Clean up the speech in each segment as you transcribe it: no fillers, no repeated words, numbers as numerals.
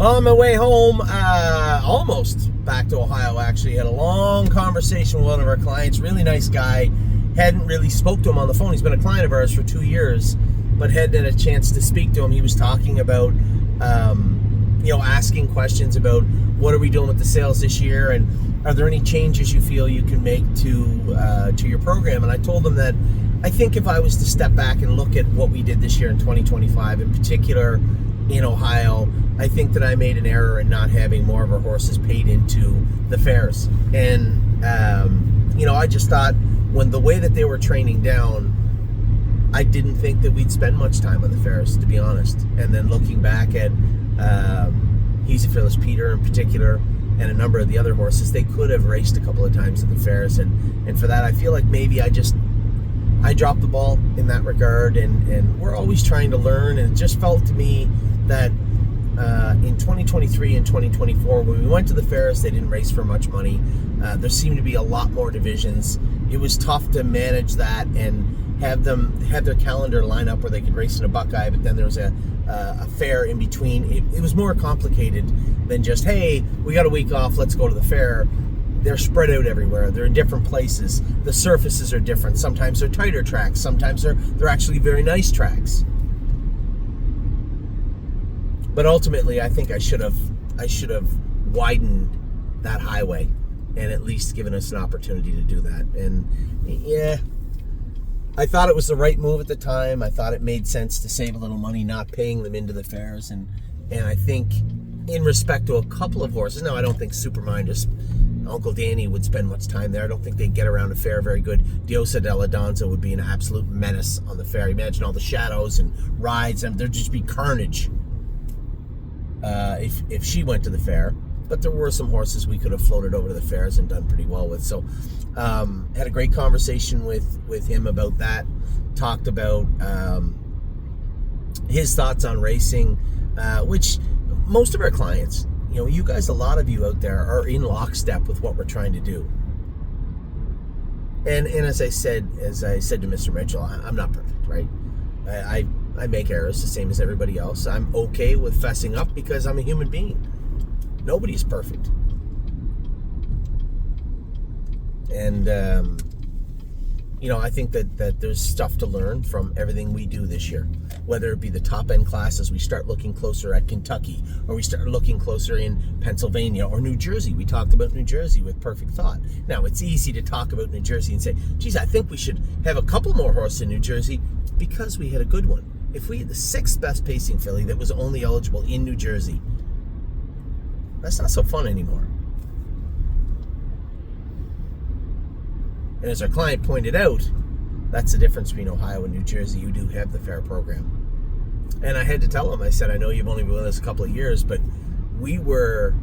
On my way home, almost back to Ohio, actually, had a long conversation with one of our clients. Really nice guy. Hadn't really spoke to him on the phone. He's been a client of ours for 2 years, but hadn't had a chance to speak to him. He was talking about, asking questions about what are we doing with the sales this year, and are there any changes you feel you can make to your program? And I told him that I think if I was to step back and look at what we did this year in 2025, in particular in Ohio, I think that I made an error in not having more of our horses paid into the fairs. And, I just thought when the way that they were training down, I didn't think that we'd spend much time on the fairs, to be honest. And then looking back at He's a Fearless Peter in particular, and a number of the other horses, they could have raced a couple of times at the fairs. And for that, I feel like maybe I dropped the ball in that regard, and we're always trying to learn. And it just felt to me that in 2023 and 2024, when we went to the fairs, they didn't race for much money. There seemed to be a lot more divisions. It was tough to manage that and have their calendar line up where they could race in a Buckeye, but then there was a fair in between. It was more complicated than just, hey, we got a week off, let's go to the fair. They're spread out everywhere. They're in different places. The surfaces are different. Sometimes they're tighter tracks. Sometimes they're actually very nice tracks. But ultimately, I think I should have widened that highway and at least given us an opportunity to do that. And yeah, I thought it was the right move at the time. I thought it made sense to save a little money not paying them into the fairs. And I think in respect to a couple of horses, now I don't think Supermind, just Uncle Danny, would spend much time there. I don't think they'd get around a fair very good. Diosa della Danza would be an absolute menace on the fair. Imagine all the shadows and rides, and there'd just be carnage if she went to the fair. But there were some horses we could have floated over to the fairs and done pretty well with. So had a great conversation with him about that. Talked about his thoughts on racing, which most of our clients, you guys, a lot of you out there are in lockstep with what we're trying to do. And as I said to Mr. Mitchell, I'm not perfect, right? I make errors the same as everybody else. I'm okay with fessing up because I'm a human being. Nobody's perfect. And, I think that there's stuff to learn from everything we do this year, whether it be the top end classes. We start looking closer at Kentucky, or we start looking closer in Pennsylvania or New Jersey. We talked about New Jersey with Perfect Thought. Now, it's easy to talk about New Jersey and say, geez, I think we should have a couple more horses in New Jersey because we had a good one. If we had the 6th best pacing filly that was only eligible in New Jersey, that's not so fun anymore. And as our client pointed out, that's the difference between Ohio and New Jersey. You do have the fair program. And I had to tell him, I said, I know you've only been with us a couple of years, but we were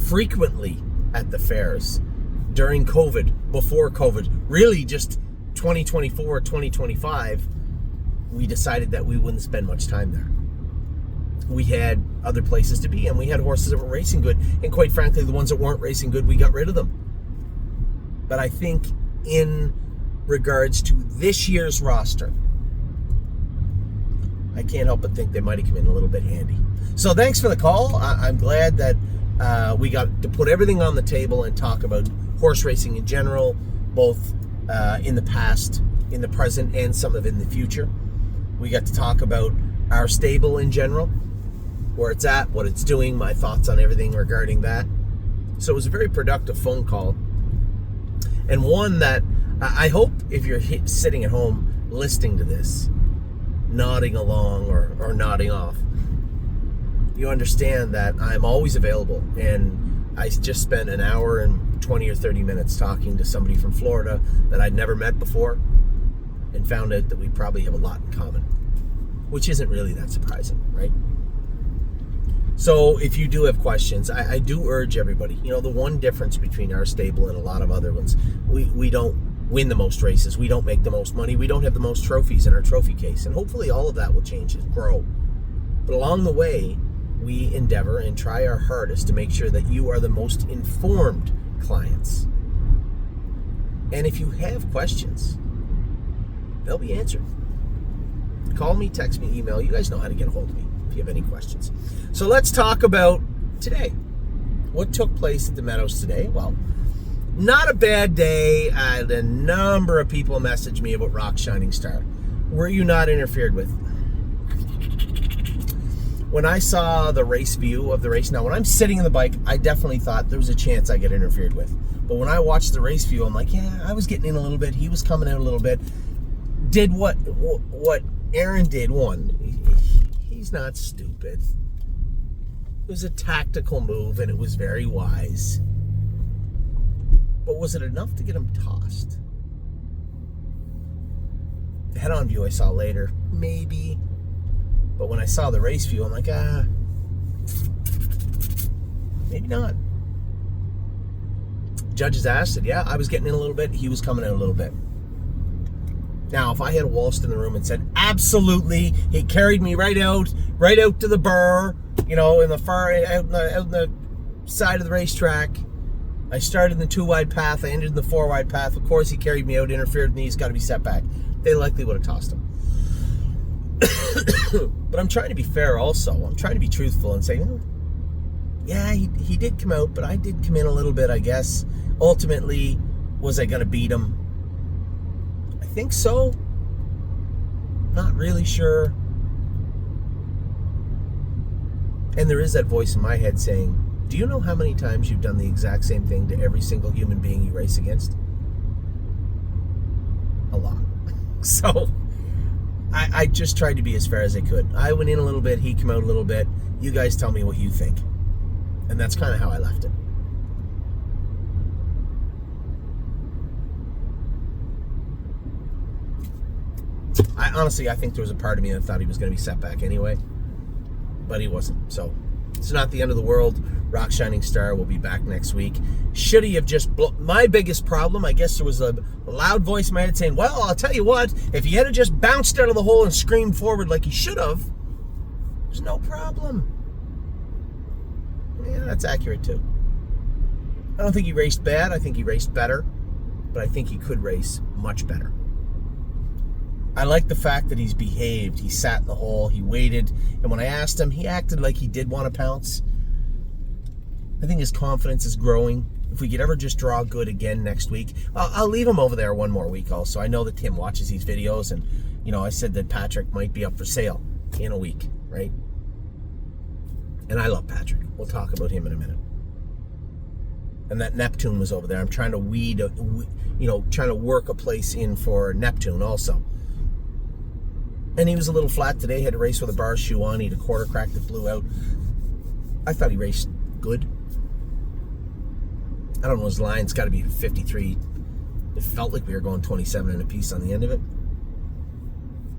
frequently at the fairs during COVID, before COVID, really just 2024, 2025, we decided that we wouldn't spend much time there. We had other places to be, and we had horses that were racing good, and quite frankly, the ones that weren't racing good, we got rid of them. But I think in regards to this year's roster, I can't help but think they might have come in a little bit handy. So thanks for the call. I'm glad that we got to put everything on the table and talk about horse racing in general, both in the past, in the present, and some of it in the future. We got to talk about our stable in general, where it's at, what it's doing, my thoughts on everything regarding that. So it was a very productive phone call, and one that I hope if you're sitting at home listening to this, nodding along or nodding off, you understand that I'm always available. And I just spent an hour and 20 or 30 minutes talking to somebody from Florida that I'd never met before, and found out that we probably have a lot in common, which isn't really that surprising, right? So if you do have questions, I do urge everybody, the one difference between our stable and a lot of other ones, we don't win the most races, we don't make the most money, we don't have the most trophies in our trophy case, and hopefully all of that will change and grow. But along the way, we endeavor and try our hardest to make sure that you are the most informed clients. And if you have questions, they'll be answered. Call me, text me, email. You guys know how to get a hold of me. if you have any questions. So let's talk about today. What took place at the Meadows today? Well, not a bad day. I had a number of people message me about Rock Shining Star. Were you not interfered with? When I saw the race view of the race, now when I'm sitting in the bike, I definitely thought there was a chance I get interfered with. But when I watched the race view, I'm like, yeah, I was getting in a little bit. He was coming out a little bit. Did what Aaron did. He's not stupid. It was a tactical move, and it was very wise. But was it enough to get him tossed? The head-on view I saw later, maybe. But when I saw the race view, I'm like, maybe not. Judges asked it, yeah, I was getting in a little bit. He was coming out a little bit. Now, if I had waltzed in the room and said, absolutely, he carried me right out to the burr, in the far, out in the side of the racetrack. I started in the 2-wide path. I ended in the 4-wide path. Of course, he carried me out, interfered with me. He's got to be set back. They likely would have tossed him. But I'm trying to be fair also. I'm trying to be truthful and say, yeah, he did come out, but I did come in a little bit, I guess. Ultimately, was I going to beat him? I think so. Not really sure. And there is that voice in my head saying, do you know how many times you've done the exact same thing to every single human being you race against? A lot. So, I just tried to be as fair as I could. I went in a little bit, he came out a little bit. You guys tell me what you think. And that's kind of how I left it. I think there was a part of me that thought he was going to be set back anyway. But he wasn't. So, it's not the end of the world. Rock Shining Star will be back next week. Should he have just... My biggest problem, I guess there was a loud voice in my head saying, well, I'll tell you what, if he had just bounced out of the hole and screamed forward like he should have, there's no problem. Yeah, that's accurate too. I don't think he raced bad. I think he raced better. But I think he could race much better. I like the fact that he's behaved. He sat in the hole. He waited. And when I asked him, he acted like he did want to pounce. I think his confidence is growing. If we could ever just draw good again next week, I'll leave him over there one more week also. I know that Tim watches these videos, and, I said that Patrick might be up for sale in a week, right? And I love Patrick. We'll talk about him in a minute. And that Neptune was over there. I'm trying to trying to work a place in for Neptune also. And he was a little flat today. He had to race with a bar shoe on. He had a quarter crack that blew out. I thought he raced good. I don't know his line. It's got to be 53. It felt like we were going 27 and a piece on the end of it.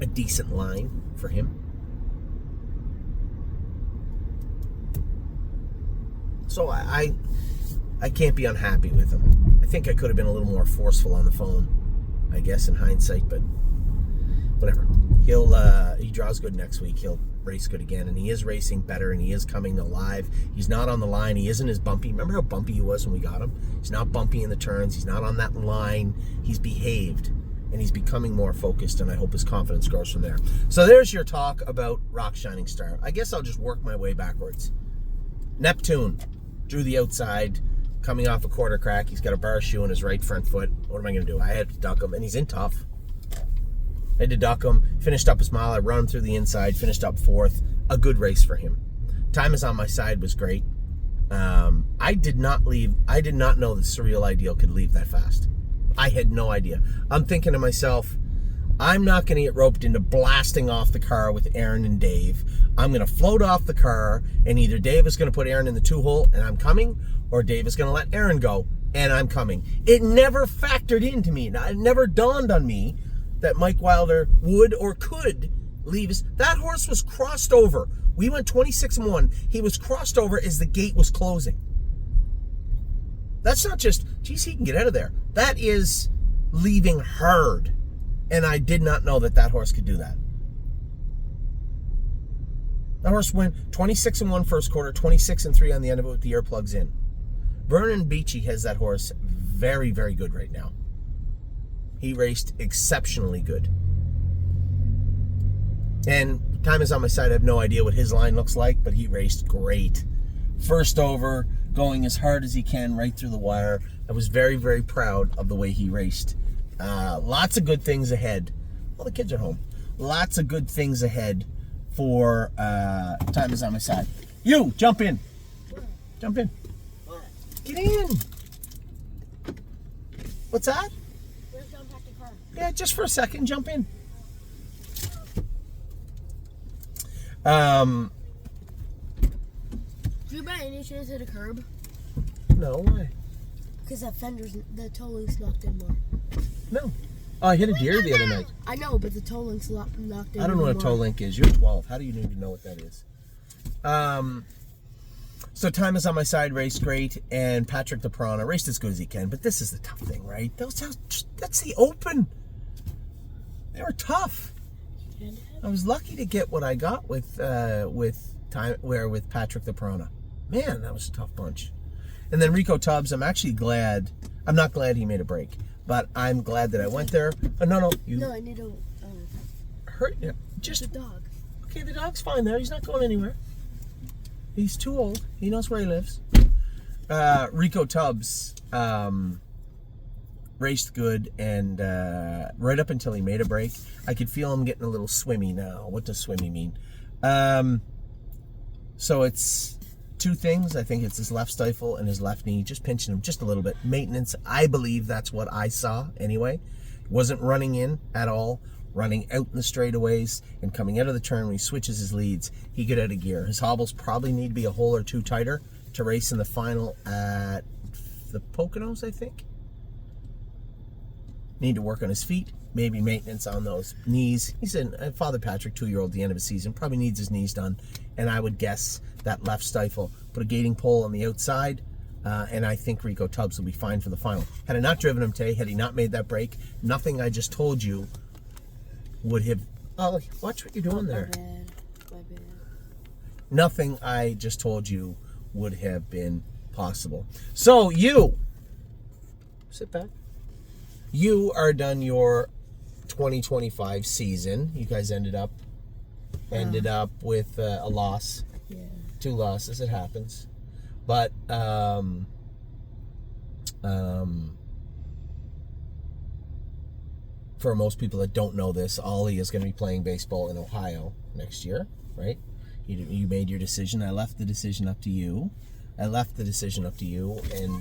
A decent line for him. So I can't be unhappy with him. I think I could have been a little more forceful on the phone, I guess, in hindsight, but whatever. He draws good next week. He'll race good again, and he is racing better, and he is coming to live. He's not on the line. He isn't as bumpy. Remember how bumpy he was when we got him? He's not bumpy in the turns. He's not on that line. He's behaved, and he's becoming more focused, and I hope his confidence grows from there. So there's your talk about Rock Shining Star. I guess I'll just work my way backwards. Neptune drew the outside, coming off a quarter crack. He's got a bar shoe on his right front foot. What am I going to do? I had to duck him, and he's in tough. I had to duck him, finished up his mile. I run him through the inside, finished up fourth. A good race for him. Time is on my side was great. I did not know that Surreal Ideal could leave that fast. I had no idea. I'm thinking to myself, I'm not going to get roped into blasting off the car with Aaron and Dave. I'm going to float off the car, and either Dave is going to put Aaron in the 2-hole, and I'm coming, or Dave is going to let Aaron go, and I'm coming. It never factored into me. It never dawned on me that Mike Wilder would or could leave us. That horse was crossed over. We went 26-1. He was crossed over as the gate was closing. That's not just, geez, he can get out of there. That is leaving hard. And I did not know that horse could do that. That horse went 26-1 first quarter, 26-3 on the end of it with the earplugs in. Vernon Beachy has that horse very, very good right now. He raced exceptionally good. And time is on my side. I have no idea what his line looks like, but he raced great. First over, going as hard as he can right through the wire. I was very, very proud of the way he raced. Lots of good things ahead. Well, the kids are home. Lots of good things ahead for time is on my side. You, jump in. Jump in. Get in. What's that? Let's go unpack the car. Yeah, just for a second, jump in. Did you by any chance hit a curb? No, why? Because that fender's, the toe link's knocked in more. No. Oh, I hit a deer the other night. I know, but the toe link's knocked in. I don't know what a toe link is. You're 12. How do you need to know what that is? So time is on my side, raced great, and Patrick the Piranha raced as good as he can, but this is the tough thing, right? That's the open. They were tough. I was lucky to get what I got with Patrick the Piranha. Man, that was a tough bunch. And then Rico Tubbs, I'm not glad he made a break, but I'm glad that I went there. No, No, I need to hurt you. Just the dog. Okay, the dog's fine there. He's not going anywhere. He's too old. He knows where he lives. Rico Tubbs raced good, and right up until he made a break, I could feel him getting a little swimmy now. What does swimmy mean? So it's two things. I think it's his left stifle and his left knee, just pinching him just a little bit. Maintenance, I believe that's what I saw anyway. Wasn't running in at all. Running out in the straightaways and coming out of the turn when he switches his leads, he get out of gear. His hobbles probably need to be a hole or two tighter to race in the final at the Poconos, I think. Need to work on his feet, maybe maintenance on those knees. He's Father Patrick, 2-year-old at the end of the season, probably needs his knees done. And I would guess that left stifle. Put a gating pole on the outside, and I think Rico Tubbs will be fine for the final. Had I not driven him today, had he not made that break, nothing I just told you would have... Oh, watch what you're doing there. My bad. Nothing I just told you would have been possible. So you... Sit back. You are done your 2025 season. You guys ended up with a loss. Yeah. 2 losses. It happens. But... for most people that don't know this, Ollie is going to be playing baseball in Ohio next year, right? You made your decision. I left the decision up to you. And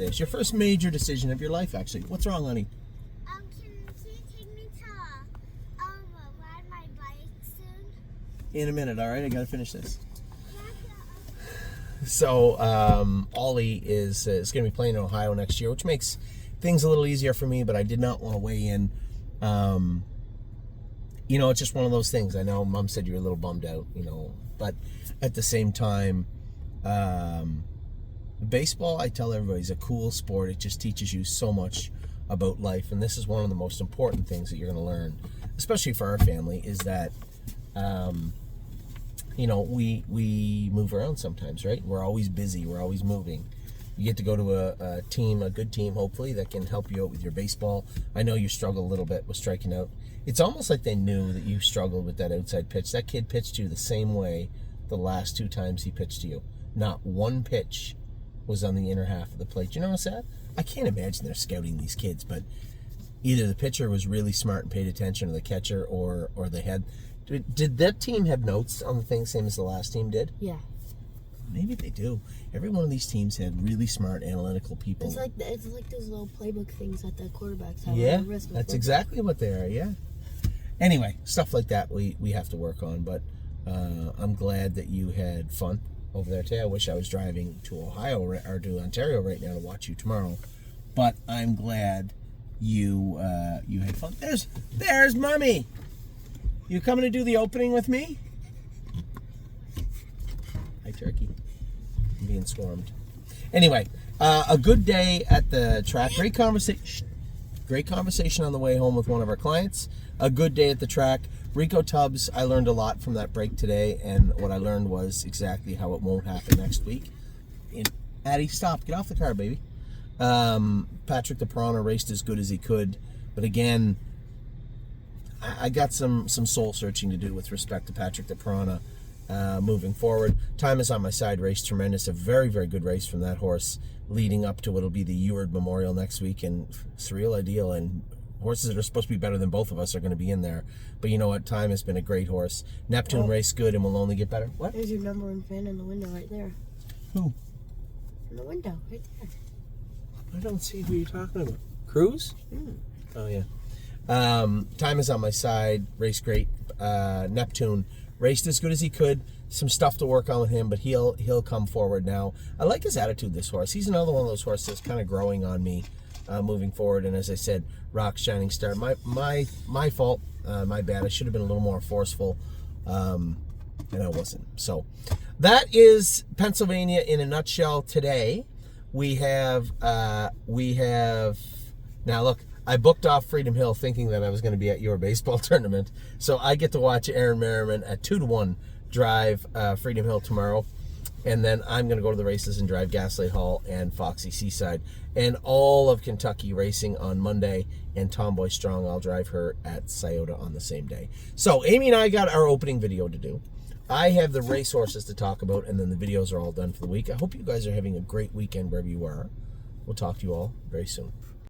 it's your first major decision of your life, actually. What's wrong, honey? Can you take me to ride my bike soon? In a minute, all right? I got to finish this. So, Ollie is going to be playing in Ohio next year, which makes things a little easier for me, but I did not want to weigh in. It's just one of those things. I know Mom said you were a little bummed out, but at the same time, baseball, I tell everybody, is a cool sport. It just teaches you so much about life, and this is one of the most important things that you're going to learn, especially for our family, is that we move around sometimes, right? We're always busy, we're always moving. You get to go to a good team, hopefully, that can help you out with your baseball. I know you struggle a little bit with striking out. It's almost like they knew that you struggled with that outside pitch. That kid pitched you the same way the last 2 times he pitched to you. Not one pitch was on the inner half of the plate. You know what's that? I can't imagine they're scouting these kids, but either the pitcher was really smart and paid attention, or the catcher, or they had... Did that team have notes on the thing, same as the last team did? Yeah. Maybe they do. Every one of these teams had really smart, analytical people. It's like those little playbook things that the quarterbacks have. Yeah, on the wrist that's exactly what they are. Yeah. Anyway, stuff like that we have to work on. But I'm glad that you had fun over there today. I wish I was driving to Ohio or to Ontario right now to watch you tomorrow. But I'm glad you had fun. There's Mommy. You coming to do the opening with me? Hi, Turkey. I'm being swarmed. Anyway, a good day at the track. Great conversation on the way home with one of our clients. A good day at the track. Rico Tubbs, I learned a lot from that break today, and what I learned was exactly how it won't happen next week. Addie, stop. Get off the car, baby. Patrick the Piranha raced as good as he could, but again, I got some soul searching to do with respect to Patrick DePrana moving forward. Time is on my side. Race tremendous. A very, very good race from that horse leading up to what'll be the Eward Memorial next week. And Surreal Ideal and horses that are supposed to be better than both of us are going to be in there. But you know what? Time has been a great horse. Neptune race good and will only get better. What? There's your number one fan in the window right there. Who? In the window, right there. I don't see who you're talking about. Cruz? Oh, yeah. Time is on my side. Race great. Neptune raced as good as he could. Some stuff to work on with him, but he'll come forward now. I like his attitude, this horse. He's another one of those horses that's kind of growing on me moving forward. And as I said, Rock Shining Star. My fault. My bad. I should have been a little more forceful, and I wasn't. So that is Pennsylvania in a nutshell today. We have now look, I booked off Freedom Hill thinking that I was going to be at your baseball tournament. So I get to watch Aaron Merriman at 2-1 drive Freedom Hill tomorrow. And then I'm going to go to the races and drive Gaslight Hall and Foxy Seaside. And all of Kentucky racing on Monday. And Tomboy Strong, I'll drive her at Scioto on the same day. So Amy and I got our opening video to do. I have the racehorses to talk about, and then the videos are all done for the week. I hope you guys are having a great weekend wherever you are. We'll talk to you all very soon.